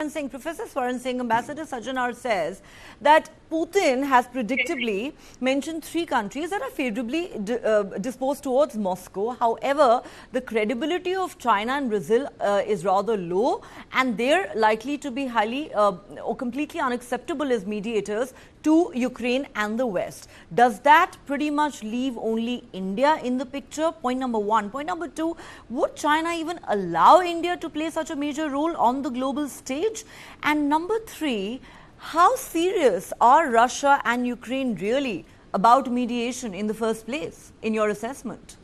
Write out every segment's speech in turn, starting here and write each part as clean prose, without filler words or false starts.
Professor Swaran Singh, Ambassador Sajjanar says that Putin has predictably mentioned three countries that are favorably disposed towards Moscow. However, the credibility of China and Brazil is rather low, and they're likely to be highly or completely unacceptable as mediators to Ukraine and the West. Does that pretty much leave only India in the picture? Point number one. Point number two, would China even allow India to play such a major role on the global stage? And number three, how serious are Russia and Ukraine really about mediation in the first place, in your assessment?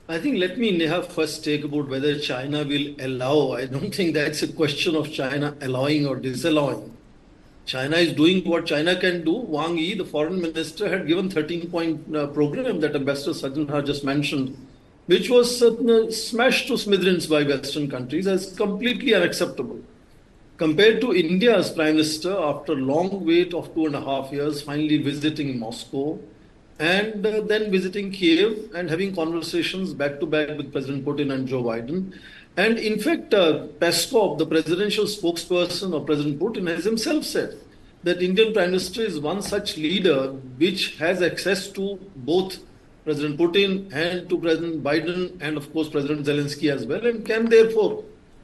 I think let me, Neha, first take about whether China will allow. I don't think that's a question of China allowing or disallowing. China is doing what China can do. Wang Yi, the foreign minister, had given 13-point program that Ambassador Sajjanar just mentioned, which was smashed to smithereens by Western countries as completely unacceptable. Compared to India's Prime Minister, after a long wait of 2.5 years, finally visiting Moscow and then visiting Kiev and having conversations back-to-back with President Putin and Joe Biden. And in fact, Peskov, the presidential spokesperson of President Putin, has himself said that Indian Prime Minister is one such leader which has access to both President Putin and to President Biden and, of course, President Zelensky as well, and can therefore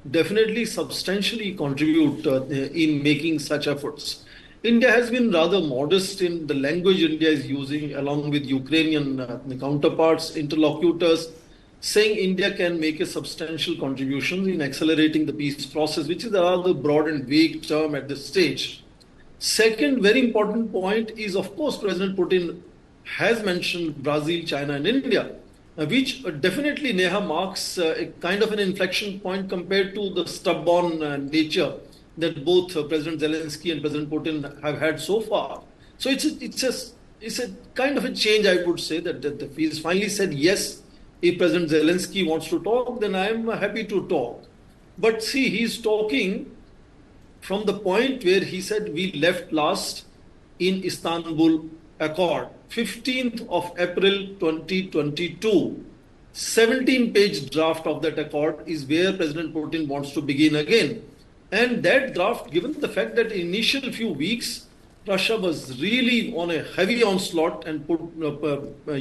definitely substantially contribute in making such efforts. India has been rather modest in the language India is using, along with Ukrainian counterparts, interlocutors, saying India can make a substantial contribution in accelerating the peace process, which is a rather broad and vague term at this stage. Second, very important point is, of course, President Putin has mentioned Brazil, China, and India, which definitely, Neha, marks a kind of an inflection point compared to the stubborn nature that both President Zelensky and President Putin have had so far. So it's a kind of a change, I would say, that he's finally said yes. If President Zelensky wants to talk, then I am happy to talk. But see, he's talking from the point where he said we left last in Istanbul Accord, 15th of April 2022. 17-page draft of that accord is where President Putin wants to begin again. And that draft, given the fact that initial few weeks, Russia was really on a heavy onslaught and put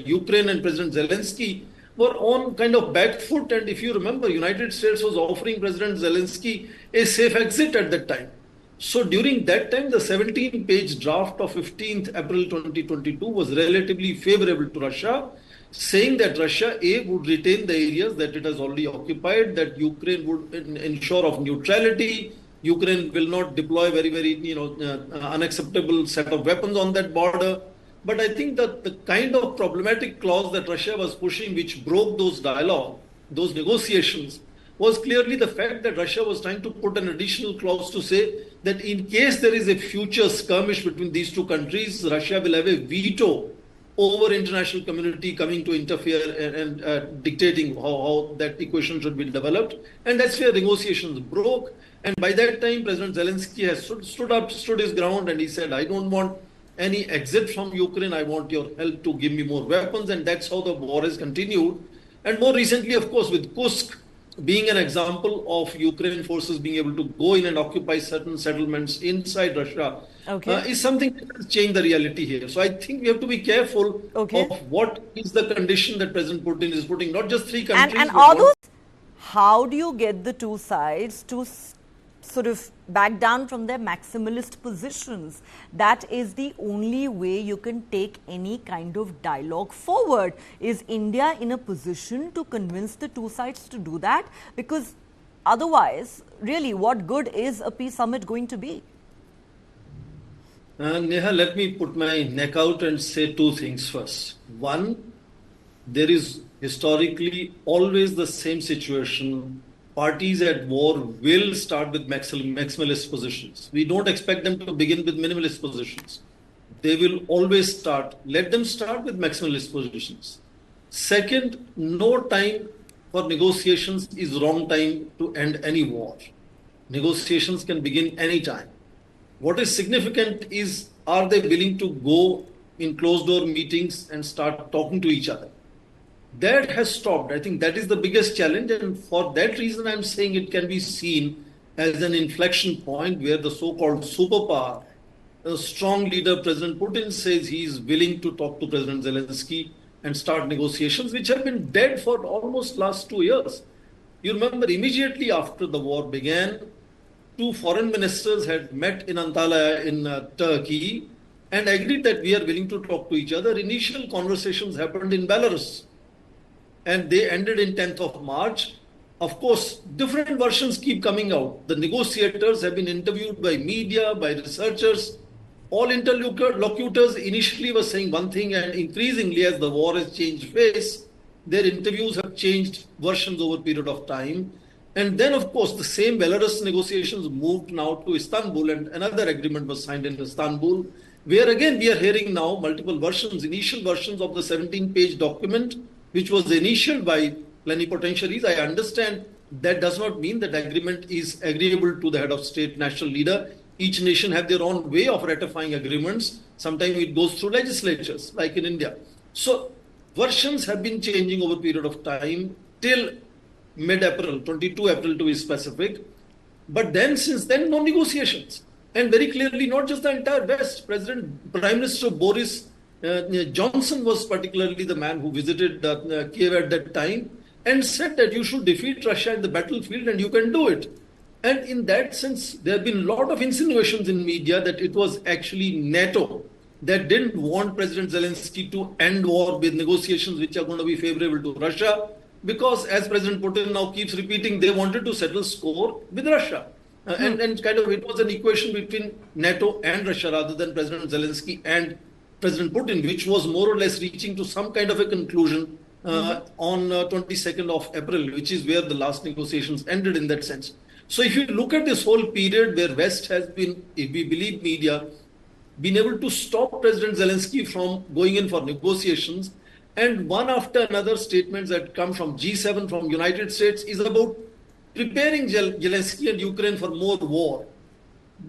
Ukraine and President Zelensky were on kind of back foot. And if you remember, United States was offering President Zelensky a safe exit at that time. So during that time, the 17-page draft of 15th April 2022 was relatively favorable to Russia, saying that Russia, A, would retain the areas that it has already occupied, that Ukraine would ensure of neutrality, Ukraine will not deploy very unacceptable set of weapons on that border. But I think that the kind of problematic clause that Russia was pushing, which broke those dialogue, those negotiations, was clearly the fact that Russia was trying to put an additional clause to say that in case there is a future skirmish between these two countries, Russia will have a veto over international community coming to interfere and dictating how that equation should be developed. And that's where negotiations broke. And by that time, President Zelensky has stood his ground, and he said, I don't want any exit from Ukraine. I want your help to give me more weapons. And that's how the war has continued. And more recently, of course, with Kursk being an example of Ukraine forces being able to go in and occupy certain settlements inside Russia, is something that has changed the reality here. So I think we have to be careful of what is the condition that President Putin is putting, not just three countries. And are those, how do you get the two sides to sort of back down from their maximalist positions? That is the only way you can take any kind of dialogue forward. Is India in a position to convince the two sides to do that? Because otherwise, really, what good is a peace summit going to be? Neha, let me put my neck out and say two things first. One, there is historically always the same situation. Parties at war will start with maximalist positions. We don't expect them to begin with minimalist positions. They will always start. Let them start with maximalist positions. Second, no time for negotiations is wrong time to end any war. Negotiations can begin any time. What is significant is, are they willing to go in closed-door meetings and start talking to each other? That has stopped. I think that is the biggest challenge. And for that reason, I'm saying it can be seen as an inflection point where the so-called superpower, a strong leader, President Putin, says he is willing to talk to President Zelensky and start negotiations, which have been dead for almost last 2 years. You remember immediately after the war began, two foreign ministers had met in Antalya in Turkey and agreed that we are willing to talk to each other. Initial conversations happened in Belarus and they ended in 10th of March. Of course, different versions keep coming out. The negotiators have been interviewed by media, by researchers. All interlocutors initially were saying one thing, and increasingly as the war has changed face, their interviews have changed versions over a period of time. And then, of course, the same Belarus negotiations moved now to Istanbul, and another agreement was signed in Istanbul, where again we are hearing now multiple versions, initial versions of the 17-page document, which was initialed by plenipotentiaries. I understand that does not mean that agreement is agreeable to the head of state, national leader. Each nation have their own way of ratifying agreements. Sometimes it goes through legislatures, like in India. So versions have been changing over a period of time till mid-April, 22 April to be specific. But then, since then, no negotiations. And very clearly, not just the entire West. Prime Minister Boris Johnson was particularly the man who visited Kiev at that time and said that you should defeat Russia in the battlefield and you can do it. And in that sense, there have been a lot of insinuations in media that it was actually NATO that didn't want President Zelensky to end war with negotiations which are going to be favorable to Russia, because as President Putin now keeps repeating, they wanted to settle score with Russia. And kind of it was an equation between NATO and Russia rather than President Zelensky and President Putin, which was more or less reaching to some kind of a conclusion on 22nd of April, which is where the last negotiations ended in that sense. So if you look at this whole period where West has been, if we believe media, been able to stop President Zelensky from going in for negotiations, and one after another statements that come from G7, from United States, is about preparing Zelensky and Ukraine for more war.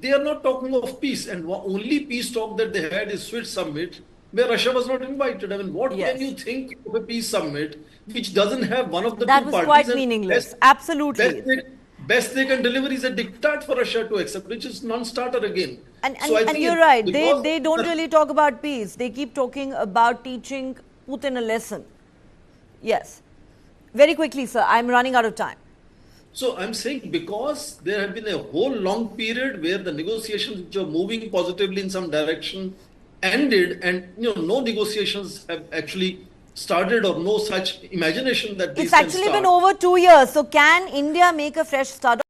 They are not talking of peace, and only peace talk that they had is Swiss summit, where Russia was not invited. I mean, what can you think of a peace summit which doesn't have one of the two parties? That was quite meaningless. Absolutely. Best they can deliver is a diktat for Russia to accept, which is non-starter again. And you're right. They don't really talk about peace. They keep talking about teaching Putin a lesson. Yes. Very quickly, sir. I'm running out of time. So I'm saying because there have been a whole long period where the negotiations which are moving positively in some direction ended, and no negotiations have actually started, or no such imagination that these it's actually been over 2 years. So can India make a fresh start?